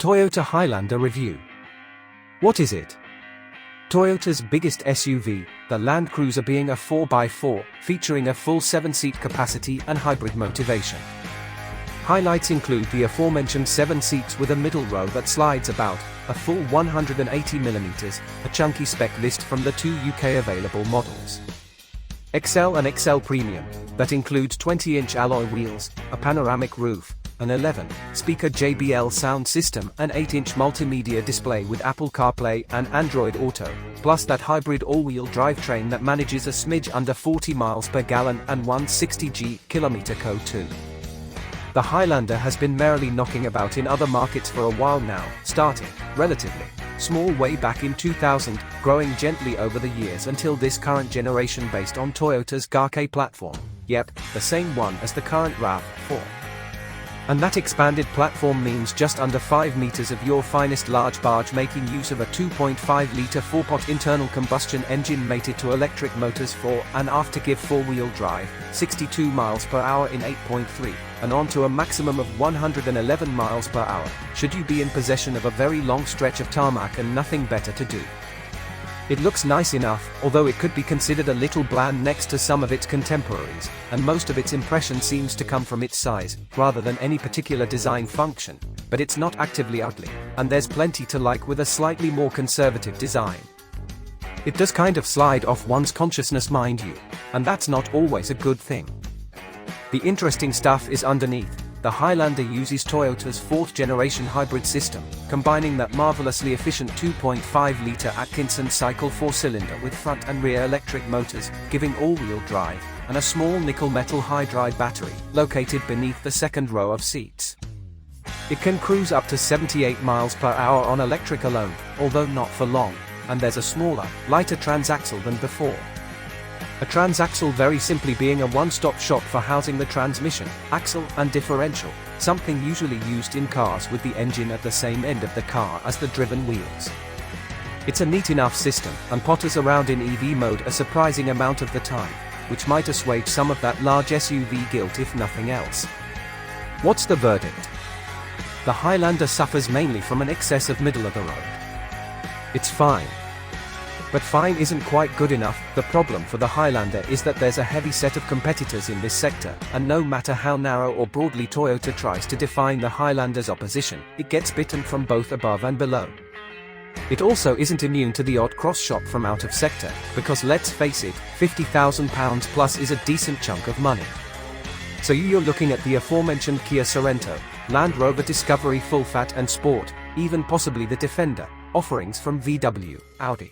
Toyota Highlander review. What is it? Toyota's biggest SUV, the Land Cruiser, being a 4x4, featuring a full 7-seat capacity and hybrid motivation. Highlights include the aforementioned 7 seats with a middle row that slides about, a full 180mm, a chunky spec list from the 2 UK available models. XL and XL Premium, that includes 20-inch alloy wheels, a panoramic roof, an 11-speaker JBL sound system, an 8-inch multimedia display with Apple CarPlay and Android Auto, plus that hybrid all-wheel drivetrain that manages a smidge under 40 miles per gallon and 160 km CO2. The Highlander has been merrily knocking about in other markets for a while now, starting relatively small way back in 2000, growing gently over the years until this current generation based on Toyota's Gakei platform. Yep, the same one as the current RAV4. And that expanded platform means just under 5 meters of your finest large barge making use of a 2.5-liter 4-pot internal combustion engine mated to electric motors fore and aft to give 4-wheel drive, 62 miles per hour in 8.3, and on to a maximum of 111 miles per hour, should you be in possession of a very long stretch of tarmac and nothing better to do. It looks nice enough, although it could be considered a little bland next to some of its contemporaries, and most of its impression seems to come from its size, rather than any particular design function, but it's not actively ugly, and there's plenty to like with a slightly more conservative design. It does kind of slide off one's consciousness, mind you, and that's not always a good thing. The interesting stuff is underneath. The Highlander uses Toyota's 4th-generation hybrid system, combining that marvelously efficient 2.5-liter Atkinson cycle 4-cylinder with front and rear electric motors, giving all-wheel drive, and a small nickel-metal hydride battery, located beneath the second row of seats. It can cruise up to 78 miles per hour on electric alone, although not for long, and there's a smaller, lighter transaxle than before. A transaxle very simply being a one-stop shop for housing the transmission, axle, and differential, something usually used in cars with the engine at the same end of the car as the driven wheels. It's a neat enough system, and potters around in EV mode a surprising amount of the time, which might assuage some of that large SUV guilt if nothing else. What's the verdict? The Highlander suffers mainly from an excess of middle-of-the-road. It's fine. But fine isn't quite good enough. The problem for the Highlander is that there's a heavy set of competitors in this sector, and no matter how narrow or broadly Toyota tries to define the Highlander's opposition, it gets bitten from both above and below. It also isn't immune to the odd cross-shop from out of sector, because let's face it, £50,000 plus is a decent chunk of money. So you're looking at the aforementioned Kia Sorento, Land Rover Discovery Full Fat and Sport, even possibly the Defender, offerings from VW, Audi,